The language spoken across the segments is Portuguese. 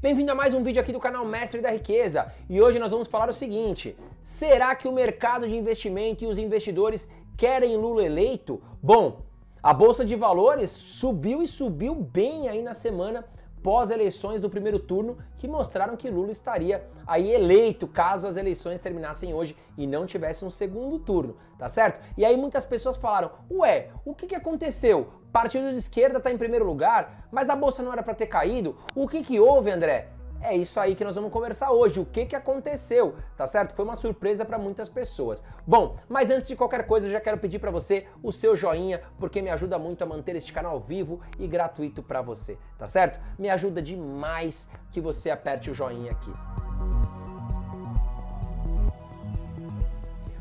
Bem-vindo a mais um vídeo aqui do canal Mestre da Riqueza e hoje nós vamos falar o seguinte: será que o mercado de investimento e os investidores querem Lula eleito? Bom, a Bolsa de Valores subiu e subiu bem aí na semana pós-eleições do primeiro turno, que mostraram que Lula estaria aí eleito caso as eleições terminassem hoje e não tivesse um segundo turno, tá certo? E aí muitas pessoas falaram, ué, o que aconteceu? Partido de esquerda está em primeiro lugar, mas a Bolsa não era para ter caído? O que houve, André? É isso aí que nós vamos conversar hoje, o que aconteceu, tá certo? Foi uma surpresa para muitas pessoas. Bom, mas antes de qualquer coisa, eu já quero pedir para você o seu joinha, porque me ajuda muito a manter este canal vivo e gratuito para você, tá certo? Me ajuda demais que você aperte o joinha aqui.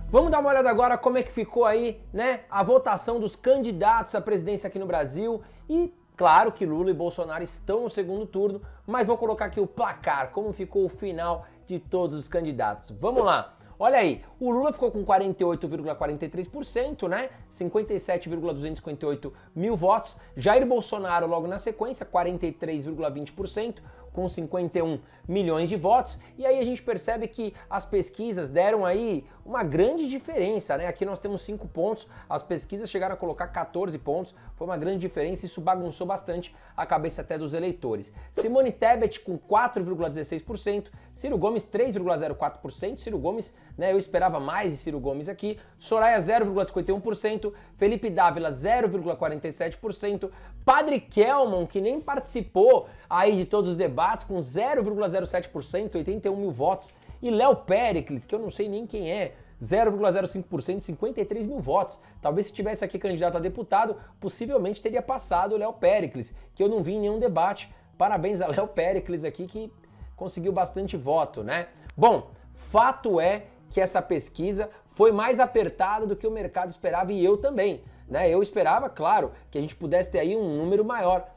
Vamos dar uma olhada agora como é que ficou aí, né, a votação dos candidatos à presidência aqui no Brasil e claro que Lula e Bolsonaro estão no segundo turno, mas vou colocar aqui o placar, como ficou o final de todos os candidatos. Vamos lá. Olha aí, o Lula ficou com 48,43%, né? 57,258 mil votos. Jair Bolsonaro logo na sequência, 43,20%, com 51 milhões de votos. E aí a gente percebe que as pesquisas deram aí uma grande diferença, né? Aqui nós temos 5 pontos, as pesquisas chegaram a colocar 14 pontos, foi uma grande diferença, isso bagunçou bastante a cabeça até dos eleitores. Simone Tebet com 4,16%, Ciro Gomes 3,04%, Ciro Gomes, né, eu esperava mais de Ciro Gomes aqui, Soraya 0,51%, Felipe Dávila 0,47%, Padre Kelmon, que nem participou aí de todos os debates, com 0,07%, 81 mil votos, e Léo Péricles, que eu não sei nem quem é, 0,05%, 53 mil votos. Talvez se tivesse aqui candidato a deputado, possivelmente teria passado o Léo Péricles, que eu não vi em nenhum debate. Parabéns a Léo Péricles aqui, que conseguiu bastante voto, né? Bom, fato é que essa pesquisa foi mais apertada do que o mercado esperava e eu também, né? Eu esperava, claro, que a gente pudesse ter aí um número maior.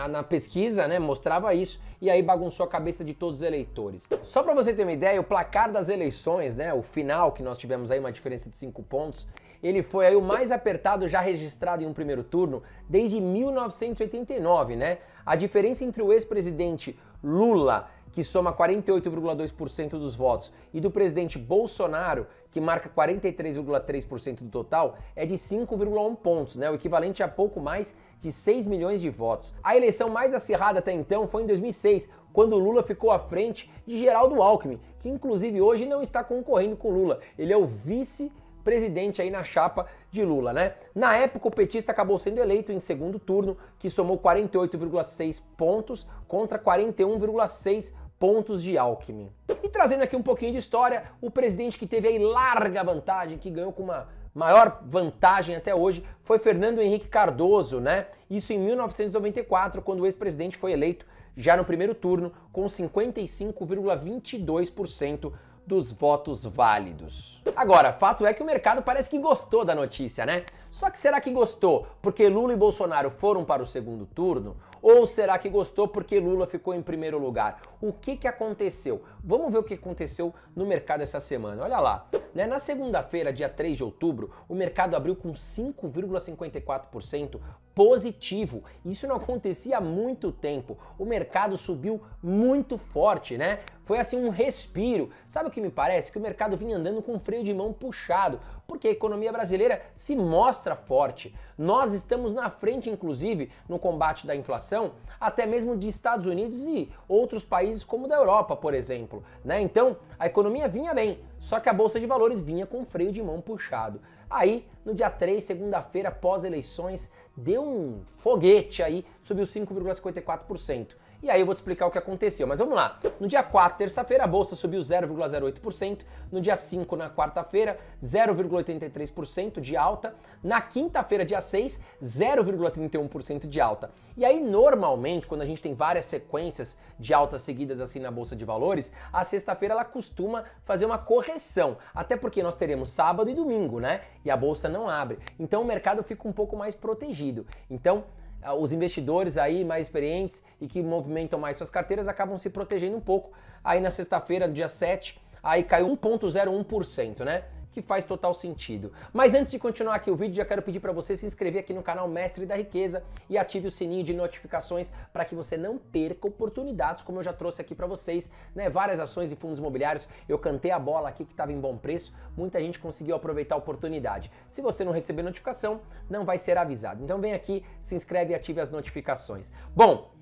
Na pesquisa, né, mostrava isso, e aí bagunçou a cabeça de todos os eleitores. Só para você ter uma ideia, o placar das eleições, né, o final, que nós tivemos aí uma diferença de 5 pontos, ele foi aí o mais apertado já registrado em um primeiro turno desde 1989, né? A diferença entre o ex-presidente Lula, que soma 48,2% dos votos, e do presidente Bolsonaro, que marca 43,3% do total, é de 5,1 pontos, né? O equivalente a pouco mais de 6 milhões de votos. A eleição mais acirrada até então foi em 2006, quando Lula ficou à frente de Geraldo Alckmin, que inclusive hoje não está concorrendo com Lula. Ele é o vice-presidente aí na chapa de Lula, né? Na época, o petista acabou sendo eleito em segundo turno, que somou 48,6 pontos contra 41,6 pontos de Alckmin. E trazendo aqui um pouquinho de história, o presidente que teve aí larga vantagem, que ganhou com uma maior vantagem até hoje, foi Fernando Henrique Cardoso, né? Isso em 1994, quando o ex-presidente foi eleito já no primeiro turno, com 55,22% dos votos válidos. Agora, fato é que o mercado parece que gostou da notícia, né? Só que será que gostou porque Lula e Bolsonaro foram para o segundo turno? Ou será que gostou porque Lula ficou em primeiro lugar? O que aconteceu? Vamos ver o que aconteceu no mercado essa semana. Olha lá, né? Na segunda-feira, dia 3 de outubro, o mercado abriu com 5,54% positivo. Isso não acontecia há muito tempo. O mercado subiu muito forte, né? Foi assim um respiro. Sabe o que me parece? Que o mercado vinha andando com freio de mão puxado, porque a economia brasileira se mostra forte. Nós estamos na frente, inclusive, no combate da inflação, até mesmo de Estados Unidos e outros países como da Europa, por exemplo, né? Então, a economia vinha bem, só que a Bolsa de Valores vinha com freio de mão puxado. Aí, no dia 3, segunda-feira, pós-eleições, deu um foguete aí, subiu 5,54%. E aí eu vou te explicar o que aconteceu, mas vamos lá. No dia 4, terça-feira, a Bolsa subiu 0,08%, no dia 5, na quarta-feira, 0,83% de alta, na quinta-feira, dia 6, 0,31% de alta. E aí, normalmente, quando a gente tem várias sequências de altas seguidas assim na Bolsa de Valores, a sexta-feira ela costuma fazer uma correção, até porque nós teremos sábado e domingo, né? E a Bolsa não abre, então o mercado fica um pouco mais protegido. Então, os investidores aí mais experientes e que movimentam mais suas carteiras acabam se protegendo um pouco. Aí na sexta-feira, no dia 7, aí caiu 1,01%, né? Que faz total sentido. Mas antes de continuar aqui o vídeo, já quero pedir para você se inscrever aqui no canal Mestre da Riqueza e ative o sininho de notificações para que você não perca oportunidades, como eu já trouxe aqui para vocês, né? Várias ações e fundos imobiliários, eu cantei a bola aqui que estava em bom preço, muita gente conseguiu aproveitar a oportunidade. Se você não receber notificação, não vai ser avisado. Então vem aqui, se inscreve e ative as notificações. Bom,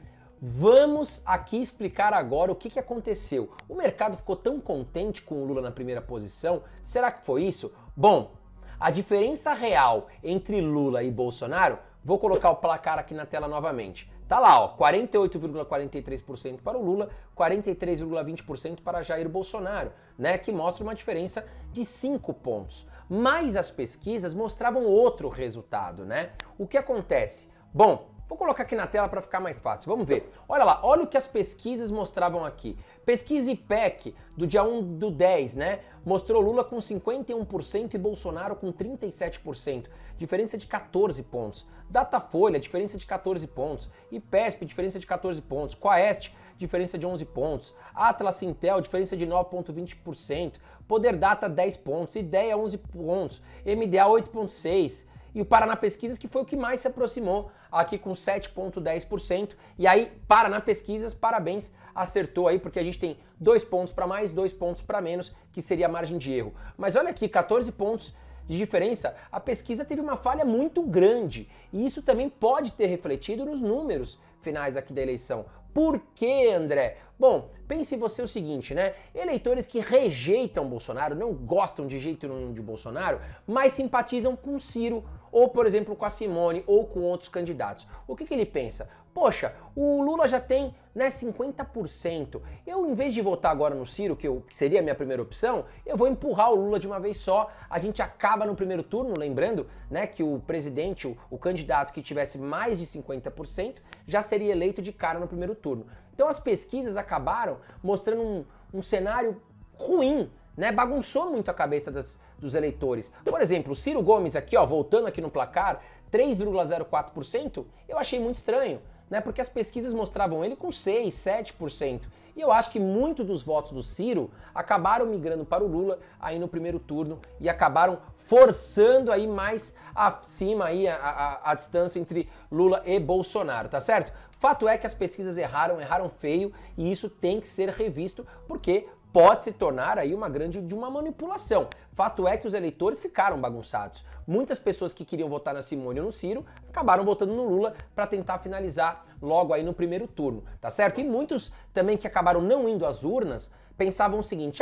vamos aqui explicar agora o que aconteceu. O mercado ficou tão contente com o Lula na primeira posição, será que foi isso? Bom, a diferença real entre Lula e Bolsonaro, vou colocar o placar aqui na tela novamente. Tá lá, ó, 48,43% para o Lula, 43,20% para Jair Bolsonaro, né, que mostra uma diferença de 5 pontos. Mas as pesquisas mostravam outro resultado, né? O que acontece? Bom, vou colocar aqui na tela para ficar mais fácil, vamos ver. Olha lá, olha o que as pesquisas mostravam aqui. Pesquisa IPEC do dia 1/10, né? Mostrou Lula com 51% e Bolsonaro com 37%. Diferença de 14 pontos. Datafolha, diferença de 14 pontos. IPESP, diferença de 14 pontos. Quaest, diferença de 11 pontos. Atlas Intel, diferença de 9,20%. Poder Data, 10 pontos. Ideia, 11 pontos. MDA, 8,6%. E o Paraná Pesquisas, que foi o que mais se aproximou, aqui com 7,10%. E aí, Paraná Pesquisas, parabéns, acertou aí, porque a gente tem 2 pontos para mais, 2 pontos para menos, que seria a margem de erro. Mas olha aqui, 14 pontos de diferença, a pesquisa teve uma falha muito grande. E isso também pode ter refletido nos números finais aqui da eleição. Por quê, André? Bom, pense você o seguinte, né? Eleitores que rejeitam Bolsonaro, não gostam de jeito nenhum de Bolsonaro, mas simpatizam com Ciro, ou por exemplo com a Simone, ou com outros candidatos. O que ele pensa? Poxa, o Lula já tem, né, 50%. Eu, em vez de votar agora no Ciro, que seria a minha primeira opção, eu vou empurrar o Lula de uma vez só. A gente acaba no primeiro turno, lembrando, né, que o presidente, o candidato que tivesse mais de 50%, já seria eleito de cara no primeiro turno. Então as pesquisas acabaram mostrando um cenário ruim, né? Bagunçou muito a cabeça dos eleitores. Por exemplo, o Ciro Gomes aqui, ó, voltando aqui no placar, 3,04%, eu achei muito estranho, né? Porque as pesquisas mostravam ele com 6, 7%. E eu acho que muito dos votos do Ciro acabaram migrando para o Lula aí no primeiro turno e acabaram forçando aí mais acima aí a distância entre Lula e Bolsonaro, tá certo? Fato é que as pesquisas erraram feio, e isso tem que ser revisto, porque pode se tornar aí uma manipulação. Fato é que os eleitores ficaram bagunçados. Muitas pessoas que queriam votar na Simone ou no Ciro acabaram votando no Lula para tentar finalizar logo aí no primeiro turno, tá certo? E muitos também que acabaram não indo às urnas pensavam o seguinte: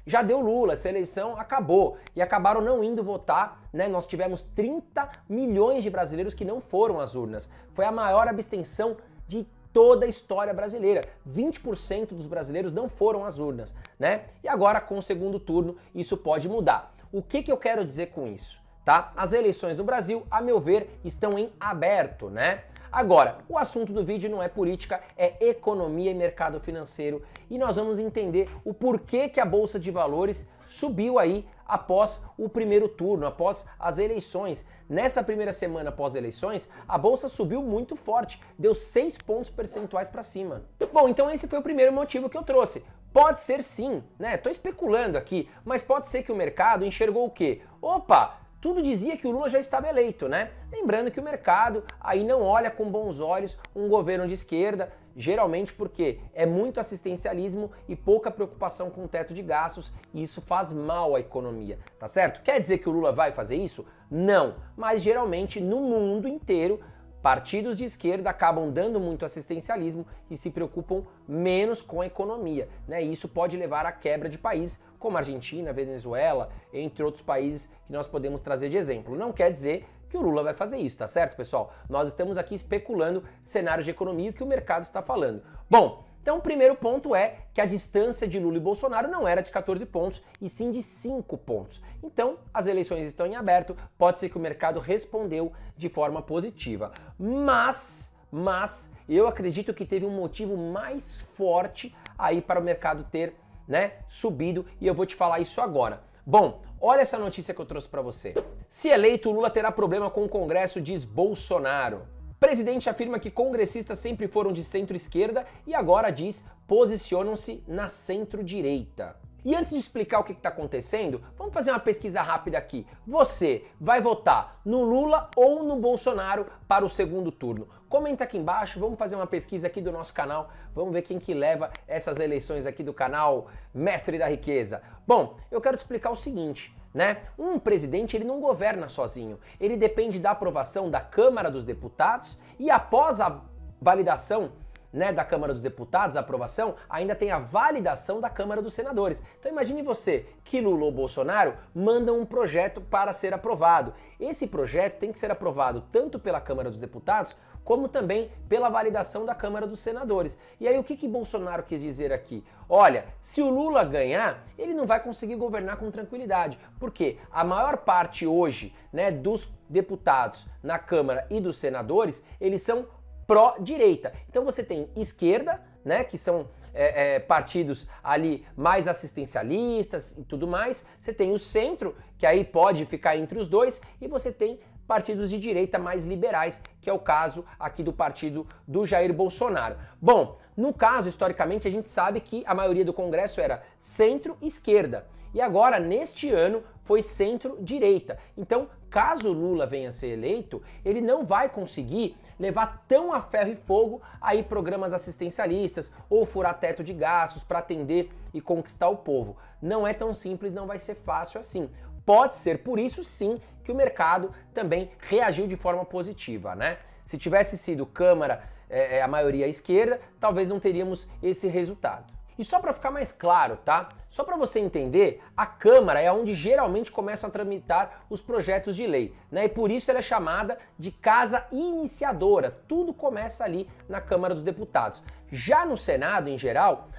já deu Lula, essa eleição acabou, e acabaram não indo votar, né? Nós tivemos 30 milhões de brasileiros que não foram às urnas. Foi a maior abstenção de toda a história brasileira. 20% dos brasileiros não foram às urnas, né? E agora, com o segundo turno, isso pode mudar. O que eu quero dizer com isso, tá? As eleições no Brasil, a meu ver, estão em aberto, né? Agora, o assunto do vídeo não é política, é economia e mercado financeiro, e nós vamos entender o porquê que a Bolsa de Valores subiu aí após o primeiro turno, após as eleições. Nessa primeira semana após eleições, a Bolsa subiu muito forte, deu 6 pontos percentuais para cima. Bom, então esse foi o primeiro motivo que eu trouxe. Pode ser sim, né? Tô especulando aqui, mas pode ser que o mercado enxergou o quê? Opa! Tudo dizia que o Lula já estava eleito, né? Lembrando que o mercado aí não olha com bons olhos um governo de esquerda, geralmente porque é muito assistencialismo e pouca preocupação com o teto de gastos, e isso faz mal à economia, tá certo? Quer dizer que o Lula vai fazer isso? Não, mas geralmente no mundo inteiro partidos de esquerda acabam dando muito assistencialismo e se preocupam menos com a economia, né? E isso pode levar à quebra de países como a Argentina, Venezuela, entre outros países que nós podemos trazer de exemplo. Não quer dizer que o Lula vai fazer isso, tá certo, pessoal? Nós estamos aqui especulando cenários de economia e o que o mercado está falando. Bom, então o primeiro ponto é que a distância de Lula e Bolsonaro não era de 14 pontos, e sim de 5 pontos. Então, as eleições estão em aberto, pode ser que o mercado respondeu de forma positiva. Mas eu acredito que teve um motivo mais forte aí para o mercado ter, né, subido, e eu vou te falar isso agora. Bom, olha essa notícia que eu trouxe para você. Se eleito, Lula terá problema com o Congresso, diz Bolsonaro. O presidente afirma que congressistas sempre foram de centro-esquerda e agora diz posicionam-se na centro-direita. E antes de explicar o que está acontecendo, vamos fazer uma pesquisa rápida aqui. Você vai votar no Lula ou no Bolsonaro para o segundo turno? Comenta aqui embaixo, vamos fazer uma pesquisa aqui do nosso canal, vamos ver quem que leva essas eleições aqui do canal Mestre da Riqueza. Bom, eu quero te explicar o seguinte, né? Um presidente, ele não governa sozinho, ele depende da aprovação da Câmara dos Deputados e após a validação, né, da Câmara dos Deputados, a aprovação, ainda tem a validação da Câmara dos Senadores. Então imagine você que Lula ou Bolsonaro mandam um projeto para ser aprovado. Esse projeto tem que ser aprovado tanto pela Câmara dos Deputados, como também pela validação da Câmara dos Senadores. E aí o que Bolsonaro quis dizer aqui? Olha, se o Lula ganhar, ele não vai conseguir governar com tranquilidade, porque a maior parte hoje, né, dos deputados na Câmara e dos senadores, eles são pró-direita. Então você tem esquerda, né, que são partidos ali mais assistencialistas e tudo mais, você tem o centro, que aí pode ficar entre os dois, e você tem partidos de direita mais liberais, que é o caso aqui do partido do Jair Bolsonaro. Bom, no caso, historicamente, a gente sabe que a maioria do Congresso era centro-esquerda. E agora, neste ano, foi centro-direita. Então, caso Lula venha a ser eleito, ele não vai conseguir levar tão a ferro e fogo aí programas assistencialistas ou furar teto de gastos para atender e conquistar o povo. Não é tão simples, não vai ser fácil assim. Pode ser por isso sim que o mercado também reagiu de forma positiva, né? Se tivesse sido Câmara, a maioria à esquerda, talvez não teríamos esse resultado. E só para ficar mais claro, tá? Só para você entender, a Câmara é onde geralmente começam a tramitar os projetos de lei, né? E por isso ela é chamada de casa iniciadora. Tudo começa ali na Câmara dos Deputados. Já no Senado, em geral,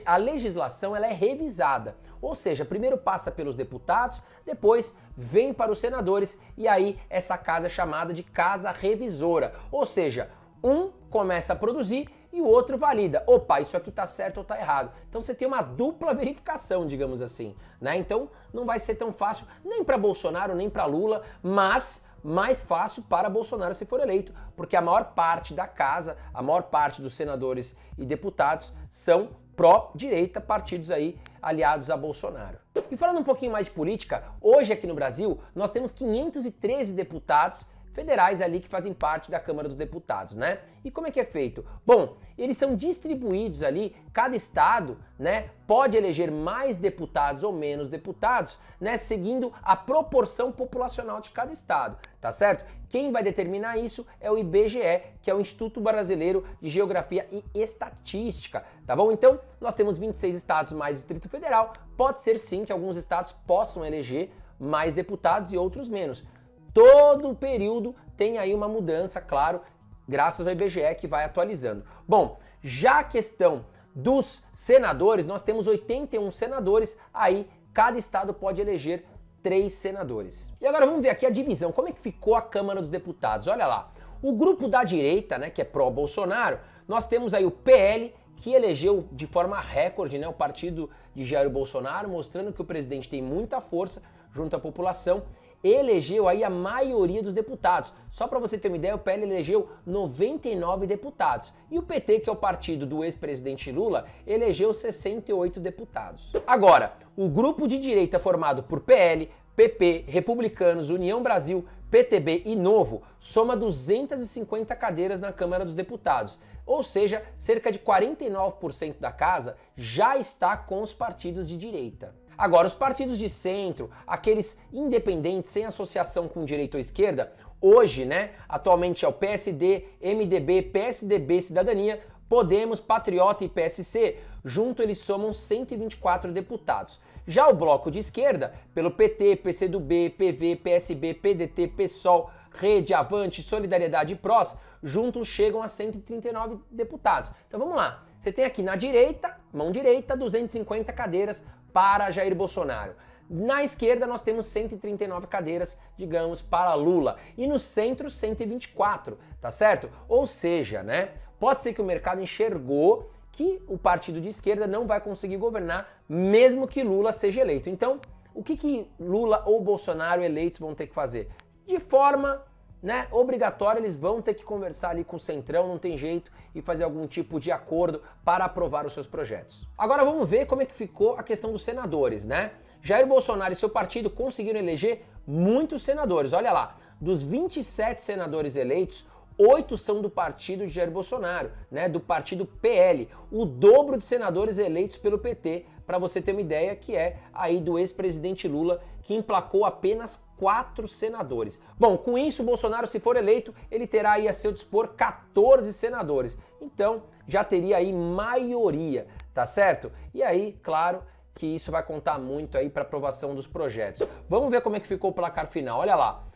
a legislação ela é revisada. Ou seja, primeiro passa pelos deputados, depois vem para os senadores e aí essa casa é chamada de casa revisora. Ou seja, um começa a produzir e o outro valida. Opa, isso aqui tá certo ou tá errado. Então você tem uma dupla verificação, digamos assim, né? Então não vai ser tão fácil nem para Bolsonaro, nem para Lula, mas mais fácil para Bolsonaro se for eleito, porque a maior parte da casa, a maior parte dos senadores e deputados são pró-direita, partidos aí aliados a Bolsonaro. E falando um pouquinho mais de política, hoje aqui no Brasil nós temos 513 deputados federais ali que fazem parte da Câmara dos Deputados, né? E como é que é feito? Bom, eles são distribuídos ali, cada estado, né, pode eleger mais deputados ou menos deputados, né, seguindo a proporção populacional de cada estado, tá certo? Quem vai determinar isso é o IBGE, que é o Instituto Brasileiro de Geografia e Estatística, tá bom? Então, nós temos 26 estados mais Distrito Federal, pode ser sim que alguns estados possam eleger mais deputados e outros menos. Todo o período tem aí uma mudança, claro, graças ao IBGE que vai atualizando. Bom, já a questão dos senadores, nós temos 81 senadores, aí cada estado pode eleger 3 senadores. E agora vamos ver aqui a divisão, como é que ficou a Câmara dos Deputados. Olha lá, o grupo da direita, né, que é pró-Bolsonaro, nós temos aí o PL, que elegeu de forma recorde, né, o partido de Jair Bolsonaro, mostrando que o presidente tem muita força junto à população, elegeu aí a maioria dos deputados. Só para você ter uma ideia, o PL elegeu 99 deputados. E o PT, que é o partido do ex-presidente Lula, elegeu 68 deputados. Agora, o grupo de direita formado por PL, PP, Republicanos, União Brasil, PTB e Novo soma 250 cadeiras na Câmara dos Deputados. Ou seja, cerca de 49% da casa já está com os partidos de direita. Agora, os partidos de centro, aqueles independentes sem associação com direita ou esquerda, hoje, né, atualmente é o PSD, MDB, PSDB, Cidadania, Podemos, Patriota e PSC, junto eles somam 124 deputados. Já o bloco de esquerda, pelo PT, PCdoB, PV, PSB, PDT, PSOL, Rede, Avante, Solidariedade e PROS, juntos chegam a 139 deputados. Então vamos lá, você tem aqui na direita, mão direita, 250 cadeiras para Jair Bolsonaro. Na esquerda nós temos 139 cadeiras, digamos, para Lula. E no centro 124, tá certo? Ou seja, né, pode ser que o mercado enxergou que o partido de esquerda não vai conseguir governar mesmo que Lula seja eleito. Então, o que Lula ou Bolsonaro eleitos vão ter que fazer? De forma né, obrigatório, eles vão ter que conversar ali com o Centrão, não tem jeito, e fazer algum tipo de acordo para aprovar os seus projetos. Agora vamos ver como é que ficou a questão dos senadores, né? Jair Bolsonaro e seu partido conseguiram eleger muitos senadores. Olha lá, dos 27 senadores eleitos, 8 são do partido de Jair Bolsonaro, né, do partido PL, o dobro de senadores eleitos pelo PT, para você ter uma ideia, que é aí do ex-presidente Lula, que emplacou apenas 4 senadores. Bom, com isso, Bolsonaro, se for eleito, ele terá aí a seu dispor 14 senadores. Então, já teria aí maioria, tá certo? E aí, claro, que isso vai contar muito aí para aprovação dos projetos. Vamos ver como é que ficou o placar final. Olha lá.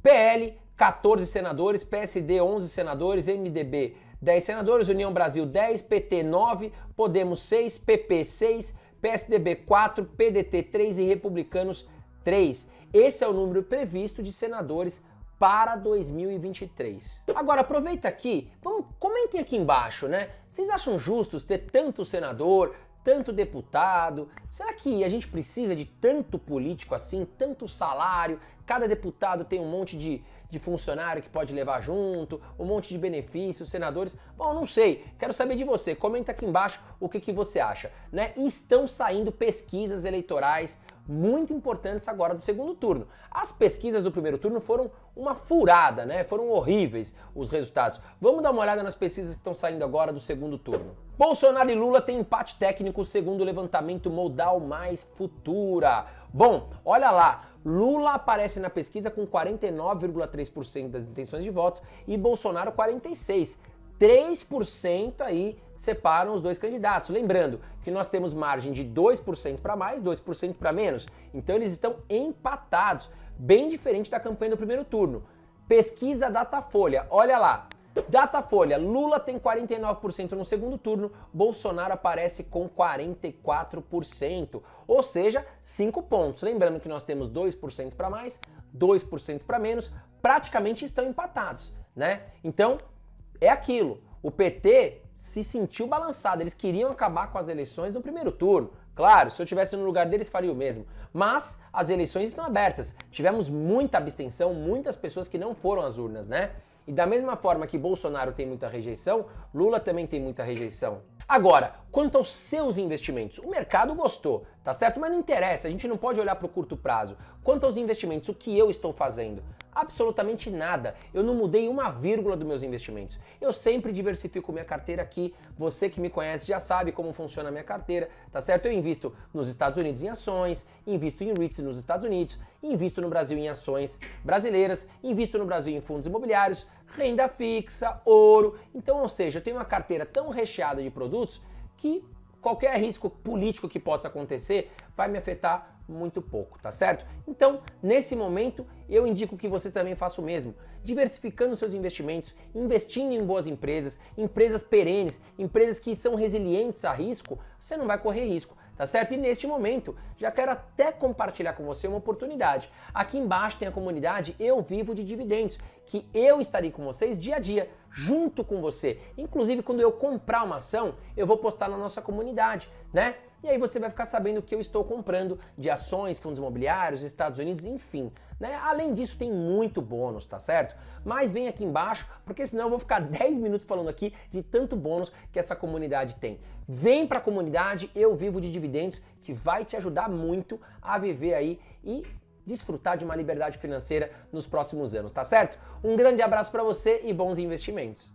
PL, 14 senadores, PSD, 11 senadores, MDB, 10 senadores, União Brasil, 10, PT, 9, Podemos, 6, PP, 6, PSDB, 4, PDT, 3 e Republicanos, 3. Esse é o número previsto de senadores para 2023. Agora, aproveita aqui, comentem aqui embaixo, né? Vocês acham justos ter tanto senador, tanto deputado? Será que a gente precisa de tanto político assim, tanto salário? Cada deputado tem um monte de funcionário que pode levar junto, um monte de benefícios, senadores. Bom, não sei, quero saber de você. Comenta aqui embaixo o que você acha, né? Estão saindo pesquisas eleitorais muito importantes agora do segundo turno. As pesquisas do primeiro turno foram uma furada, né? Foram horríveis os resultados. Vamos dar uma olhada nas pesquisas que estão saindo agora do segundo turno. Bolsonaro e Lula têm empate técnico segundo o levantamento Modal Mais Futura. Bom, olha lá, Lula aparece na pesquisa com 49,3% das intenções de voto e Bolsonaro 46%. 3% aí separam os dois candidatos. Lembrando que nós temos margem de 2% para mais, 2% para menos. Então eles estão empatados, bem diferente da campanha do primeiro turno. Pesquisa Datafolha, olha lá. Datafolha, Lula tem 49% no segundo turno, Bolsonaro aparece com 44%, ou seja, 5 pontos. Lembrando que nós temos 2% para mais, 2% para menos, praticamente estão empatados, né? Então, é aquilo, o PT se sentiu balançado, eles queriam acabar com as eleições no primeiro turno. Claro, se eu estivesse no lugar deles faria o mesmo, mas as eleições estão abertas, tivemos muita abstenção, muitas pessoas que não foram às urnas, né? E da mesma forma que Bolsonaro tem muita rejeição, Lula também tem muita rejeição. Agora, quanto aos seus investimentos, o mercado gostou, tá certo? Mas não interessa, a gente não pode olhar para o curto prazo. Quanto aos investimentos, o que eu estou fazendo? Absolutamente nada. Eu não mudei uma vírgula dos meus investimentos. Eu sempre diversifico minha carteira aqui. Você que me conhece já sabe como funciona a minha carteira, tá certo? Eu invisto nos Estados Unidos em ações, invisto em REITs nos Estados Unidos, invisto no Brasil em ações brasileiras, invisto no Brasil em fundos imobiliários, renda fixa, ouro. Então, ou seja, eu tenho uma carteira tão recheada de produtos que qualquer risco político que possa acontecer vai me afetar muito pouco, tá certo? Então, nesse momento, eu indico que você também faça o mesmo, diversificando seus investimentos, investindo em boas empresas, empresas perenes, empresas que são resilientes a risco, você não vai correr risco, tá certo? E neste momento, já quero até compartilhar com você uma oportunidade. Aqui embaixo tem a comunidade Eu Vivo de Dividendos, que eu estarei com vocês dia a dia, junto com você. Inclusive, quando eu comprar uma ação, eu vou postar na nossa comunidade, né? E aí você vai ficar sabendo o que eu estou comprando de ações, fundos imobiliários, Estados Unidos, enfim, né? Além disso, tem muito bônus, tá certo? Mas vem aqui embaixo, porque senão eu vou ficar 10 minutos falando aqui de tanto bônus que essa comunidade tem. Vem para a comunidade Eu Vivo de Dividendos, que vai te ajudar muito a viver aí e desfrutar de uma liberdade financeira nos próximos anos, tá certo? Um grande abraço para você e bons investimentos.